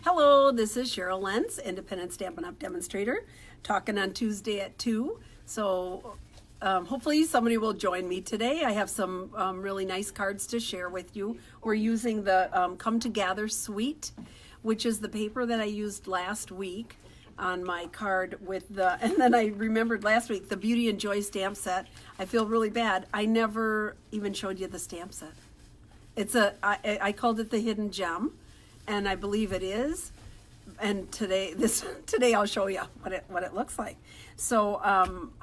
Hello, this is Cheryl Lenz, Independent Stampin' Up! Demonstrator, talking on Tuesday at 2. So hopefully somebody will join me today. I have some really nice cards to share with you. We're using the Come Together Suite, which is the paper that I used last week on my card with the, and then I remembered last week, the Beauty and Joy stamp set. I feel really bad. I never even showed you the stamp set. It's I called it the hidden gem, and I believe it is. And today I'll show you what it looks like. So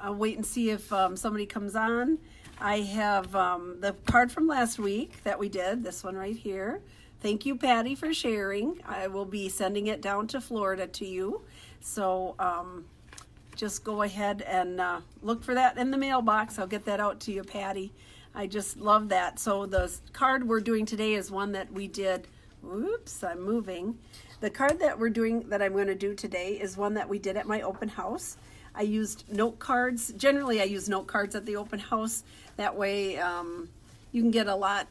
I'll wait and see if somebody comes on. I have the card from last week that we did, this one right here. Thank you, Patty, for sharing. I will be sending it down to Florida to you. So just go ahead and look for that in the mailbox. I'll get that out to you, Patty. I just love that. So the card we're doing today is one that we did. Oops, I'm moving. The card that I'm going to do today is one that we did at my open house. I used note cards. Generally, I use note cards at the open house. That way, you can get a lot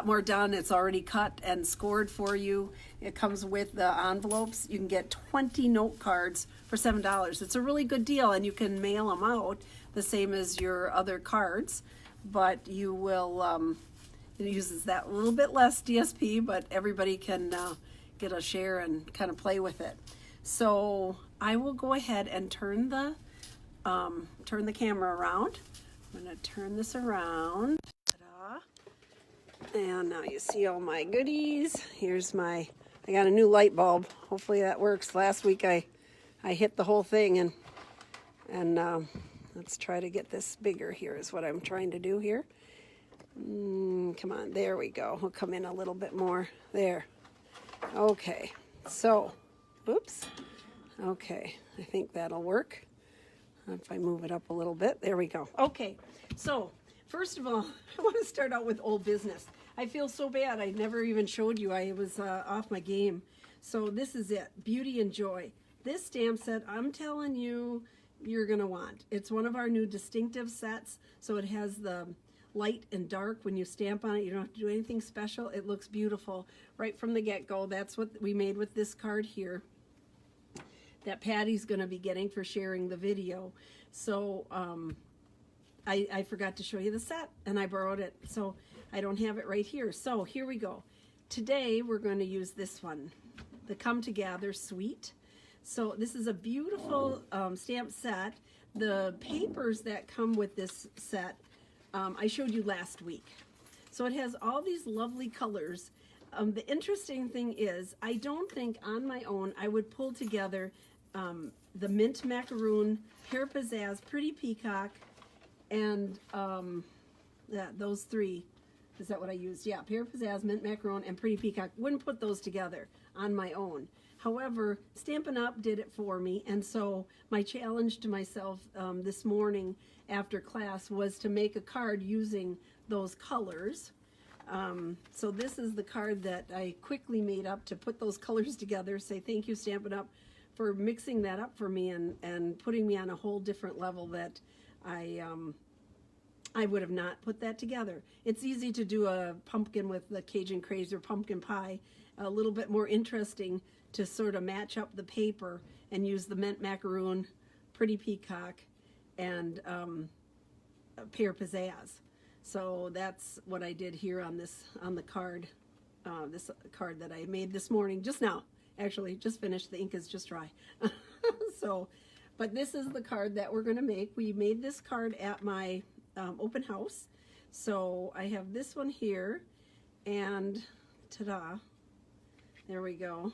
more done. It's already cut and scored for you. It comes with the envelopes. You can get 20 note cards for $7. It's a really good deal, and you can mail them out the same as your other cards. But you will, it uses that little bit less DSP, but everybody can get a share and kind of play with it. So I will go ahead and turn the camera around. I'm going to turn this around. Ta-da. And now you see all my goodies. Here's I got a new light bulb. Hopefully that works. Last week I hit the whole thing, and let's try to get this bigger here is what I'm trying to do here. Come on, there we go. We'll come in a little bit more. There. Okay, so, oops. Okay, I think that'll work. If I move it up a little bit, there we go. Okay, so first of all, I want to start out with old business. I feel so bad. I never even showed you. I was off my game. So this is it, Beauty and Joy. This stamp set, I'm telling you, you're going to want. It's one of our new distinctive sets, so it has the light and dark. When you stamp on it, you don't have to do anything special. It looks beautiful right from the get-go. That's what we made with this card here that Patty's going to be getting for sharing the video. So I forgot to show you the set, and I borrowed it, so I don't have it right here. So here we go. Today we're going to use this one, the Come Together Suite. So this is a beautiful stamp set. The papers that come with this set I showed you last week. So it has all these lovely colors. The interesting thing is, I don't think on my own I would pull together the Mint Macaroon, Pear Pizzazz, Pretty Peacock, and those three. Is that what I used? Yeah, Pear Pizzazz, Mint Macaroon, and Pretty Peacock. Wouldn't put those together on my own. However, Stampin' Up! Did it for me, and so my challenge to myself this morning after class was to make a card using those colors. So this is the card that I quickly made up to put those colors together, say thank you Stampin' Up! For mixing that up for me and putting me on a whole different level that I would have not put that together. It's easy to do a pumpkin with the Cajun Craze or pumpkin pie, a little bit more interesting to sort of match up the paper and use the Mint Macaroon, Pretty Peacock, and Pear Pizzazz. So that's what I did here on the card, this card that I made this morning, just now. Actually, just finished. The ink is just dry. So, but this is the card that we're going to make. We made this card at my open house. So I have this one here, and ta-da, there we go.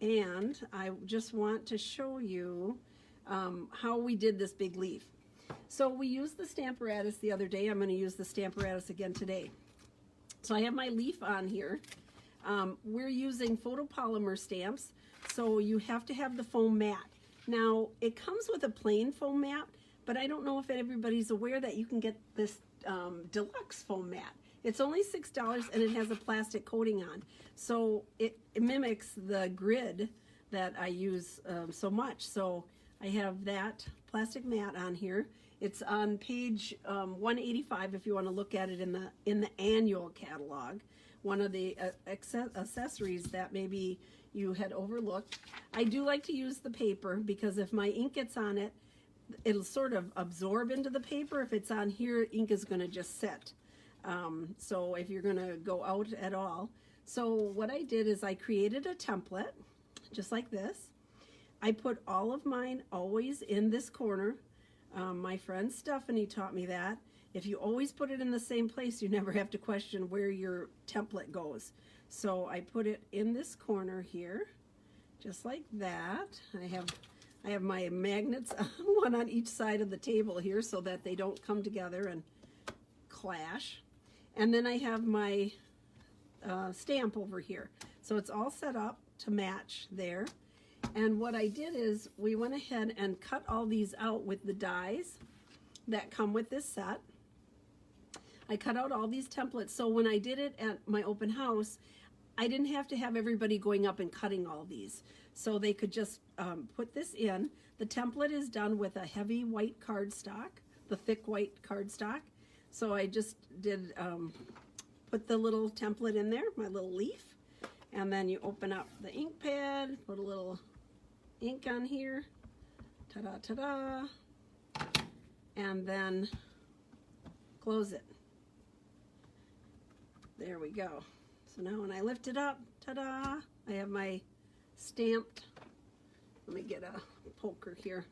And I just want to show you how we did this big leaf. So we used the Stamparatus the other day. I'm going to use the Stamparatus again today. So I have my leaf on here. We're using photopolymer stamps, so you have to have the foam mat. Now, it comes with a plain foam mat, but I don't know if everybody's aware that you can get this deluxe foam mat. It's only $6 and it has a plastic coating on. So it mimics the grid that I use so much. So I have that plastic mat on here. It's on page 185 if you want to look at it in the annual catalog. One of the accessories that maybe you had overlooked. I do like to use the paper because if my ink gets on it, it'll sort of absorb into the paper. If it's on here, ink is going to just sit. So if you're going to go out at all. So what I did is I created a template just like this. I put all of mine always in this corner. My friend Stephanie taught me that. If you always put it in the same place, you never have to question where your template goes. So I put it in this corner here, just like that. I have my magnets, one on each side of the table here so that they don't come together and clash. And then I have my stamp over here. So it's all set up to match there. And what I did is we went ahead and cut all these out with the dies that come with this set. I cut out all these templates, so when I did it at my open house, I didn't have to have everybody going up and cutting all these. So they could just put this in. The template is done with a heavy white cardstock, the thick white cardstock. So I just did put the little template in there, my little leaf, and then you open up the ink pad, put a little ink on here, ta-da, ta-da, and then close it. There we go. So now when I lift it up, ta-da, I have my stamped, let me get a poker here,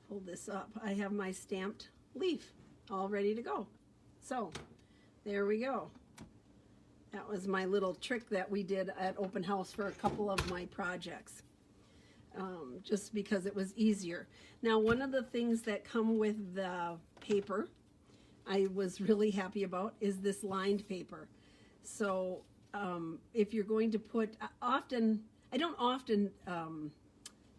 pull this up. I have my stamped leaf all ready to go. So there we go. That was my little trick that we did at open house for a couple of my projects. Just because it was easier. Now, one of the things that come with the paper I was really happy about is this lined paper. So if you're going to put, I don't often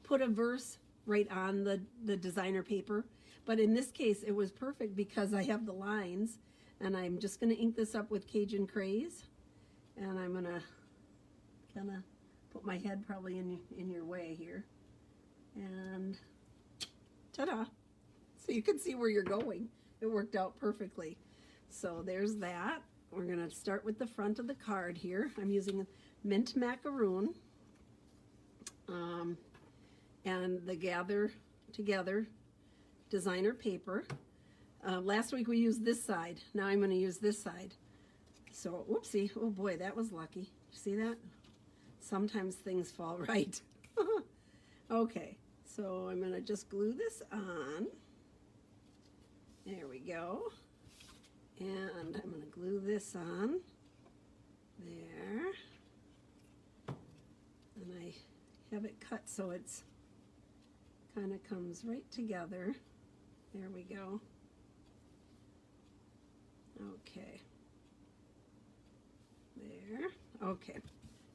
put a verse right on the designer paper, but in this case it was perfect because I have the lines, and I'm just going to ink this up with Cajun Craze, and I'm going to kind of put my head probably in your way here, and ta-da! So you can see where you're going. It worked out perfectly. So there's that. We're going to start with the front of the card here. I'm using mint macaroon and the Together designer paper. Last week we used this side. Now I'm going to use this side. So, whoopsie. Oh boy, that was lucky. You see that? Sometimes things fall right. Okay, so I'm going to just glue this on. There we go. And I'm going to glue this on there. And I have it cut so it's kind of comes right together. There we go. Okay. There. Okay.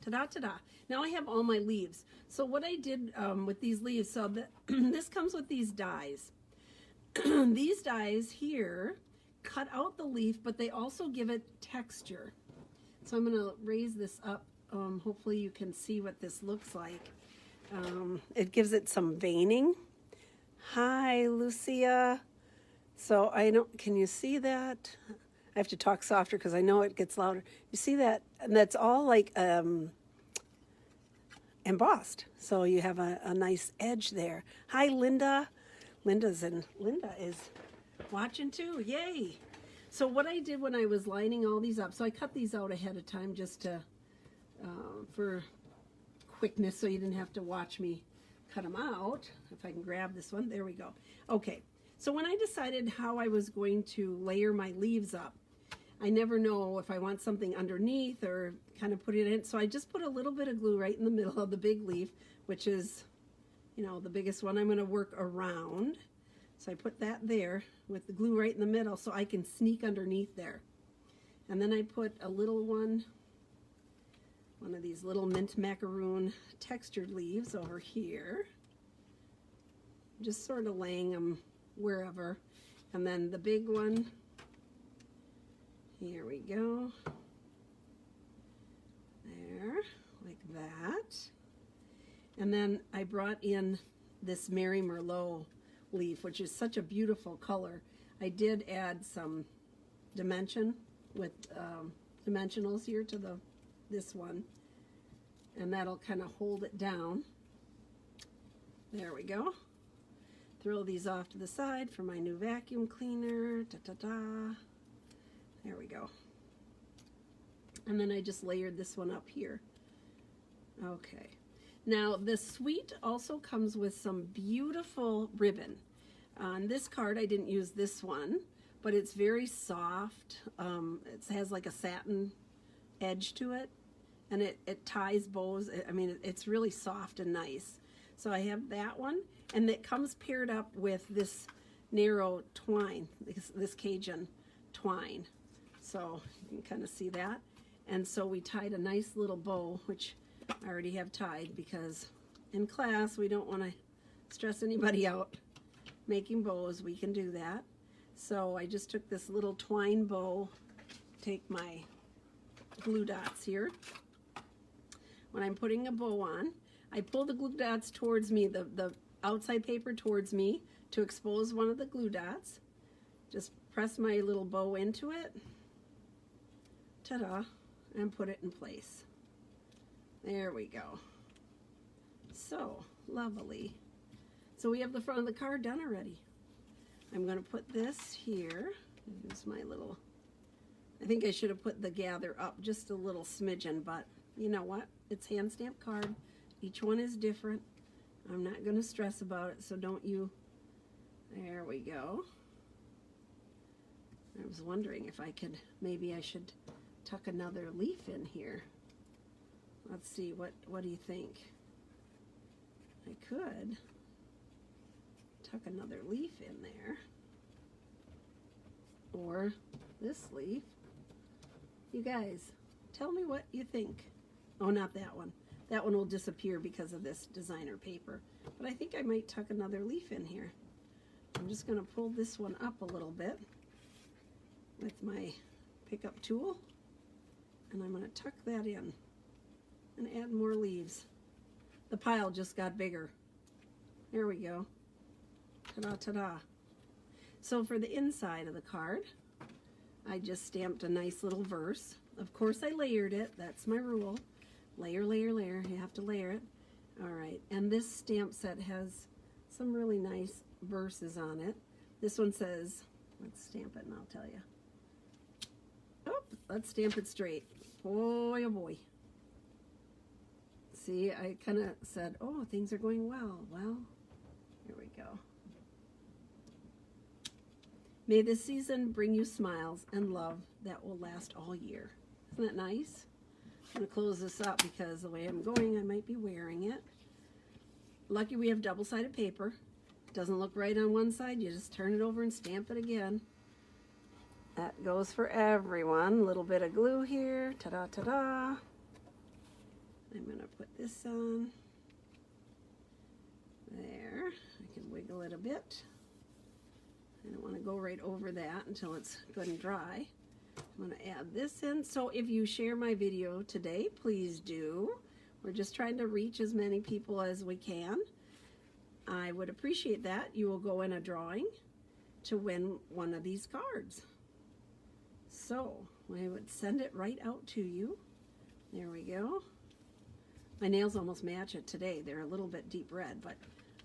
Ta-da, ta-da. Now I have all my leaves. So what I did with these leaves, so this comes with these dies. These dies here cut out the leaf, but they also give it texture. So I'm going to raise this up. Hopefully you can see what this looks like. It gives it some veining. Hi, Lucia. So can you see that? I have to talk softer because I know it gets louder. You see that? And that's all like embossed. So you have a nice edge there. Hi, Linda. Linda is watching too. Yay. So what I did when I was lining all these up, so I cut these out ahead of time just to for quickness, so you didn't have to watch me cut them out. If I can grab this one, there we go. Okay, so when I decided how I was going to layer my leaves up, I never know if I want something underneath or kind of put it in, so I just put a little bit of glue right in the middle of the big leaf, which is, you know, the biggest one I'm going to work around. So I put that there with the glue right in the middle so I can sneak underneath there. And then I put a little one of these little mint macaroon textured leaves over here. Just sort of laying them wherever. And then the big one, here we go. There, like that. And then I brought in this Mary Merlot leaf, which is such a beautiful color. I did add some dimension with dimensionals here to this one. and that'll kind of hold it down. There we go. Throw these off to the side for my new vacuum cleaner. Ta-ta-ta. There we go. And then I just layered this one up here. Okay. Now the suite also comes with some beautiful ribbon. On this card I didn't use this one, but it's very soft. It has like a satin edge to it, and it ties bows. I mean, it's really soft and nice. So I have that one, and it comes paired up with this narrow twine, this Cajun twine. So you can kind of see that. And so we tied a nice little bow, which I already have tied because in class we don't want to stress anybody out making bows. We can do that. So I just took this little twine bow, take my glue dots here. When I'm putting a bow on, I pull the glue dots towards me, the outside paper towards me to expose one of the glue dots. Just press my little bow into it, ta-da, and put it in place. There we go. So lovely. So we have the front of the card done already. I'm going to put this here. Use my little, I think I should have put the gather up just a little smidgen, but you know what? It's hand stamped card. Each one is different. I'm not going to stress about it, so don't you. There we go. I was wondering if I could, maybe I should tuck another leaf in here. Let's see, what do you think? I could tuck another leaf in there. Or this leaf. You guys, tell me what you think. Oh, not that one. That one will disappear because of this designer paper. But I think I might tuck another leaf in here. I'm just going to pull this one up a little bit with my pickup tool. And I'm going to tuck that in and add more leaves. The pile just got bigger. There we go. Ta-da, ta-da. So for the inside of the card, I just stamped a nice little verse. Of course I layered it. That's my rule. Layer, layer, layer. You have to layer it. All right. And this stamp set has some really nice verses on it. This one says, let's stamp it and I'll tell you. Oh, let's stamp it straight. Boy, oh boy. See, I kind of said, oh, things are going well. Well, here we go. May this season bring you smiles and love that will last all year. Isn't that nice? I'm going to close this up because the way I'm going, I might be wearing it. Lucky we have double-sided paper. Doesn't look right on one side, you just turn it over and stamp it again. That goes for everyone. A little bit of glue here. Ta-da, ta-da. I'm going to put this on. There. I can wiggle it a bit. I don't want to go right over that until it's good and dry. I'm going to add this in. So if you share my video today, please do. We're just trying to reach as many people as we can. I would appreciate that. You will go in a drawing to win one of these cards. So I would send it right out to you. There we go. My nails almost match it today. They're a little bit deep red, but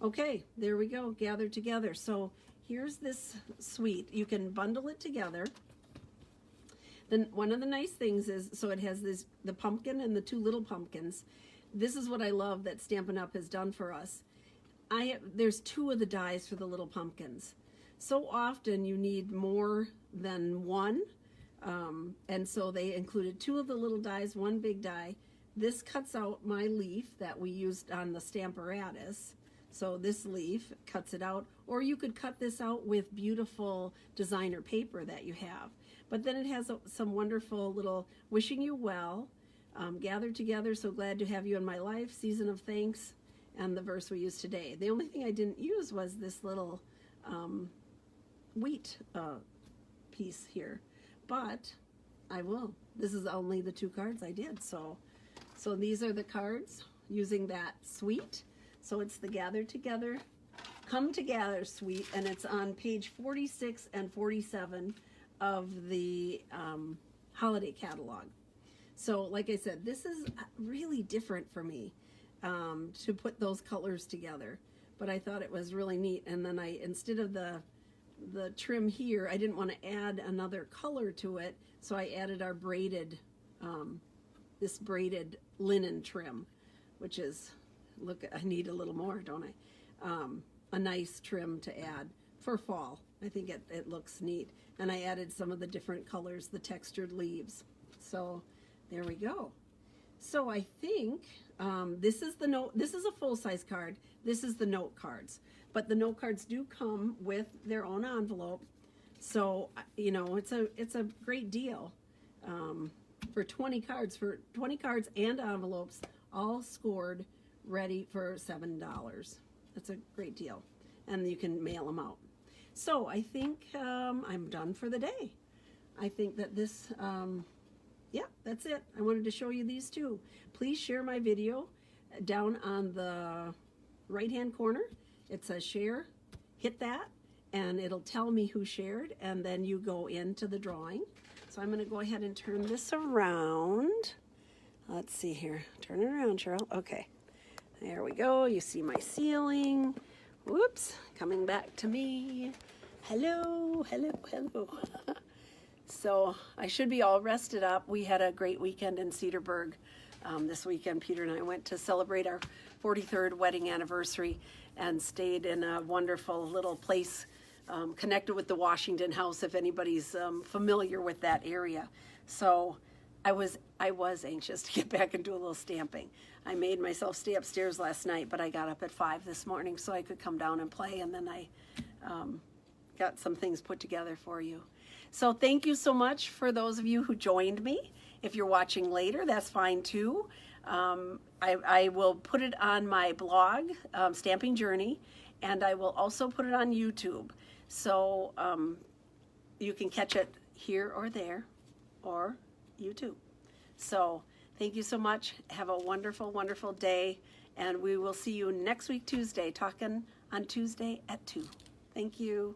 okay, there we go, gathered together. So here's this suite. You can bundle it together. Then one of the nice things is, so it has this, the pumpkin and the two little pumpkins. This is what I love that Stampin' Up! Has done for us. There's two of the dies for the little pumpkins. So often you need more than one, and so they included two of the little dies, one big die. This cuts out my leaf that we used on the Stamparatus. So this leaf cuts it out, or you could cut this out with beautiful designer paper that you have. But then it has some wonderful little wishing you well, gathered together, so glad to have you in my life, season of thanks, and the verse we used today. The only thing I didn't use was this little wheat piece here, but I will. This is only the two cards I did, so these are the cards using that suite. So it's the Gather Together, Come Together suite, and it's on page 46 and 47 of the holiday catalog. So like I said, this is really different for me to put those colors together. But I thought it was really neat. And then instead of the trim here, I didn't want to add another color to it. So I added our braided, this braided linen trim, which is, look, I need a little more, don't I? A nice trim to add for fall. I think it looks neat. And I added some of the different colors, the textured leaves. So there we go. So I think this is the note. This is a full-size card. This is the note cards. But the note cards do come with their own envelope. So, you know, it's a great deal for 20 cards, and envelopes, all scored, ready for $7. That's a great deal. And you can mail them out. So I think I'm done for the day. I think that this, yeah, that's it. I wanted to show you these two. Please share my video. Down on the right-hand corner, it says share. Hit that, and it'll tell me who shared, and then you go into the drawing. So I'm going to go ahead and turn this around. Let's see here. Turn it around, Cheryl. Okay. There we go. You see my ceiling. Whoops. Coming back to me. Hello, hello, hello. So I should be all rested up. We had a great weekend in Cedarburg this weekend. Peter and I went to celebrate our 43rd wedding anniversary and stayed in a wonderful little place connected with the Washington House, if anybody's familiar with that area. So I was anxious to get back and do a little stamping. I made myself stay upstairs last night, but I got up at 5 this morning so I could come down and play, and then I got some things put together for you. So thank you so much for those of you who joined me. If you're watching later, that's fine too. I will put it on my blog, Stamping Journey, and I will also put it on YouTube. So you can catch it here or there or YouTube. So thank you so much. Have a wonderful, wonderful day. And we will see you next week, Tuesday, talking on Tuesday at 2. Thank you.